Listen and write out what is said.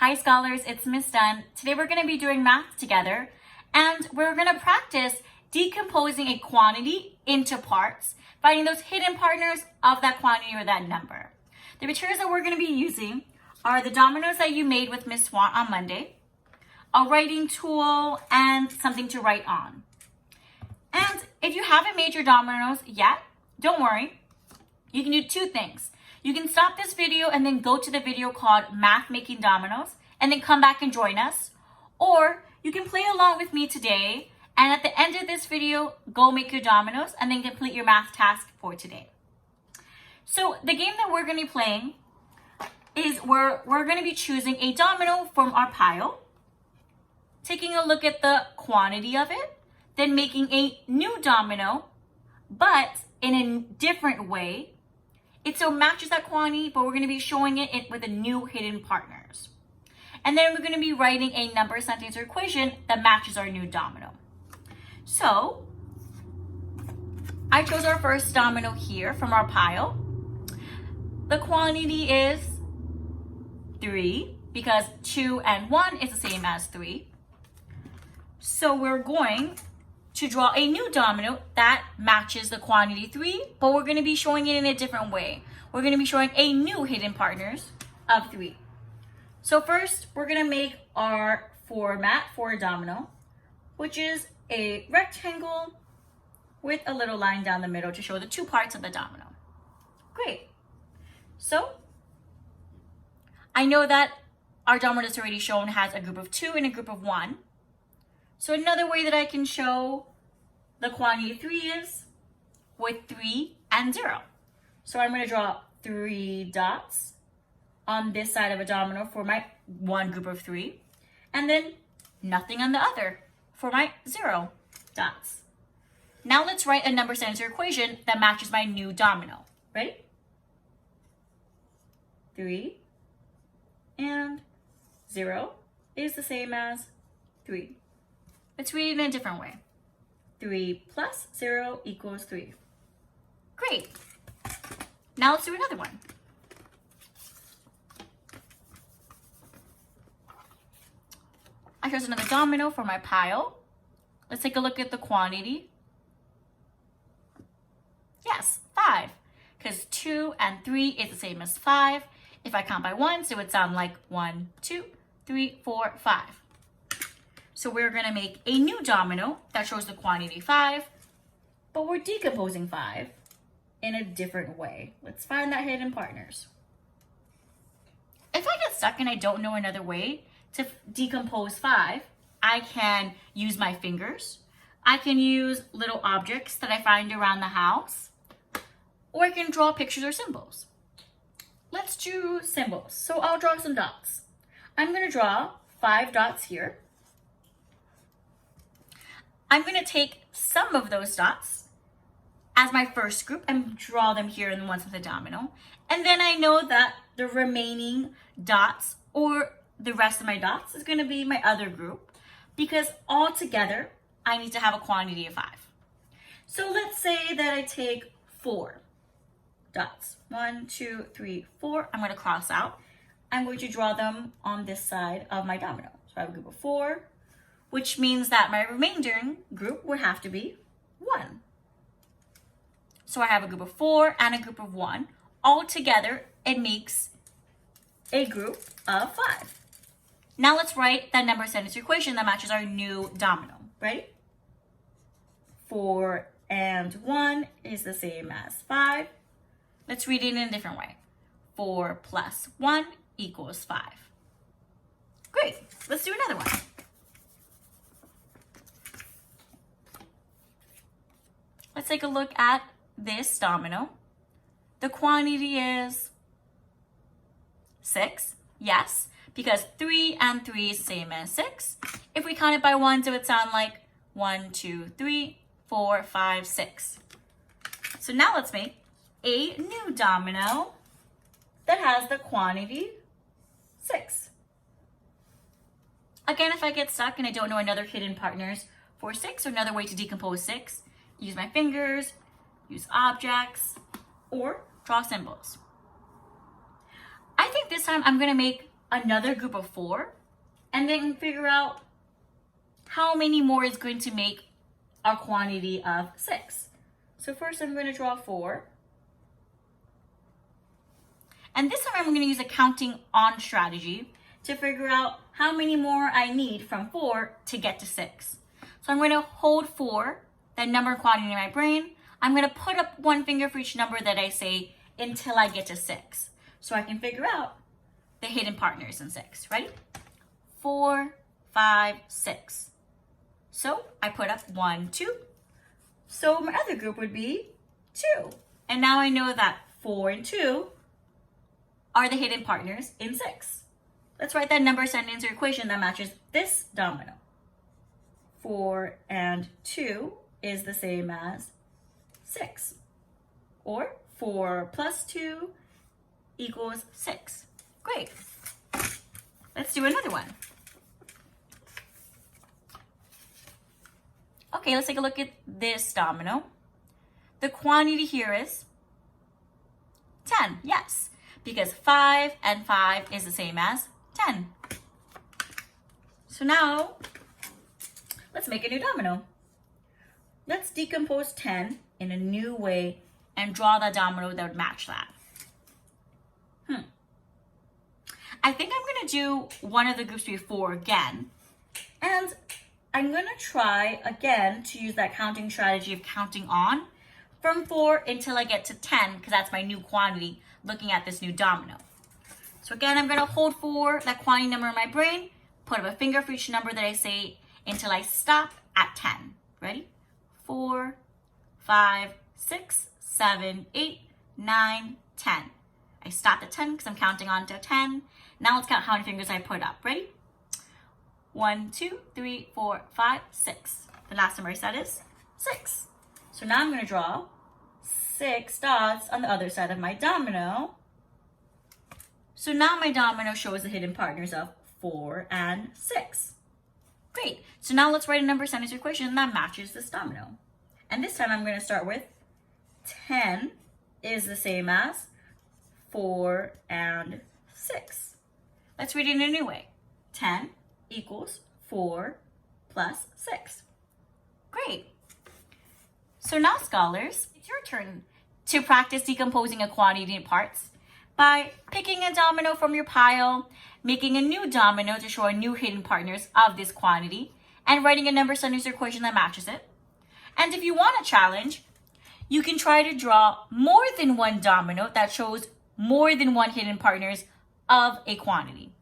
Hi scholars, it's Miss Dunn. Today we're going to be doing math together and we're going to practice decomposing a quantity into parts, finding those hidden partners of that quantity or that number. The materials that we're going to be using are the dominoes that you made with Miss Swan on Monday, a writing tool, and something to write on. And if you haven't made your dominoes yet, don't worry. You can do two things. You can stop this video and then go to the video called Math Making Dominoes and then come back and join us. Or you can play along with me today and at the end of this video, go make your dominoes and then complete your math task for today. So the game that we're going to be playing is we're going to be choosing a domino from our pile, taking a look at the quantity of it, then making a new domino, but in a different way. It so matches that quantity, but we're going to be showing it with a new hidden partners. And then we're going to be writing a number, sentence, or equation that matches our new domino. So I chose our first domino here from our pile. The quantity is 3 because 2 and 1 is the same as 3. So we're going to draw a new domino that matches the quantity 3, but we're going to be showing it in a different way. We're going to be showing a new hidden partners of 3. So first, we're going to make our format for a domino, which is a rectangle with a little line down the middle to show the two parts of the domino. Great. So I know that our domino that's already shown has a group of 2 and a group of 1. So another way that I can show the quantity 3 is with 3 and 0. So I'm going to draw 3 dots on this side of a domino for my one group of 3, and then nothing on the other for my 0 dots. Now let's write a number, sentence, or equation that matches my new domino. Ready? 3 and 0 is the same as 3. Let's read it in a different way. 3 plus 0 equals 3. Great. Now let's do another one. I chose another domino for my pile. Let's take a look at the quantity. Yes, 5. Because 2 and 3 is the same as 5. If I count by 1, so it would sound like 1, 2, 3, 4, 5. So we're going to make a new domino that shows the quantity 5, but we're decomposing 5 in a different way. Let's find that hidden partners. If I get stuck and I don't know another way to decompose 5, I can use my fingers. I can use little objects that I find around the house, or I can draw pictures or symbols. Let's do symbols. So I'll draw some dots. I'm going to draw 5 dots here. I'm going to take some of those dots as my first group and draw them here in the ones with the domino. And then I know that the remaining dots or the rest of my dots is going to be my other group because all together I need to have a quantity of 5. So let's say that I take 4 dots. 1, 2, 3, 4. I'm going to cross out. I'm going to draw them on this side of my domino. So I have a group of 4. Which means that my remaining group would have to be 1. So I have a group of 4 and a group of 1. All together, it makes a group of 5. Now let's write that number, sentence, equation that matches our new domino. Ready? 4 and 1 is the same as 5. Let's read it in a different way. 4 plus 1 equals 5. Great. Let's do another one. Let's take a look at this domino. The quantity is 6, yes, because 3 and 3 is the same as 6. If we count it by 1, it would sound like 1, 2, 3, 4, 5, 6. So now let's make a new domino that has the quantity 6. Again, if I get stuck and I don't know another hidden partners for 6 or another way to decompose 6, use my fingers, use objects, or draw symbols. I think this time I'm going to make another group of 4 and then figure out how many more is going to make our quantity of 6. So first I'm going to draw 4. And this time I'm going to use a counting on strategy to figure out how many more I need from 4 to get to 6. So I'm going to hold 4, that number quantity in my brain. I'm going to put up one finger for each number that I say until I get to 6. So I can figure out the hidden partners in 6. Ready? 4, 5, 6. So I put up 1, 2. So my other group would be 2. And now I know that 4 and 2 are the hidden partners in 6. Let's write that number sentence or equation that matches this domino. 4 and 2 is the same as 6. Or 4 plus 2 equals 6. Great. Let's do another one. Okay, let's take a look at this domino. The quantity here is 10, yes, because 5 and 5 is the same as 10. So now, let's make a new domino. Let's decompose 10 in a new way and draw the domino that would match that. I think I'm going to do one of the groups before again. And I'm going to try again to use that counting strategy of counting on from 4 until I get to 10, because that's my new quantity looking at this new domino. So again, I'm going to hold 4, that quantity number in my brain, put up a finger for each number that I say until I stop at 10. Ready? 4, 5, 6, 7, 8, 9, 10. I stopped at 10 because I'm counting on to 10. Now let's count how many fingers I put up. Ready? 1, 2, 3, 4, 5, 6. The last number I said is 6. So now I'm going to draw 6 dots on the other side of my domino. So now my domino shows the hidden partners of 4 and 6. Great. So now let's write a number sentence equation that matches this domino. And this time I'm going to start with 10 is the same as 4 and 6. Let's read it in a new way. 10 equals 4 plus 6. Great. So now, scholars, it's your turn to practice decomposing a quantity in parts by picking a domino from your pile, making a new domino to show a new hidden partners of this quantity, and writing a number sentence equation that matches it. And if you want a challenge, you can try to draw more than one domino that shows more than one hidden partners of a quantity.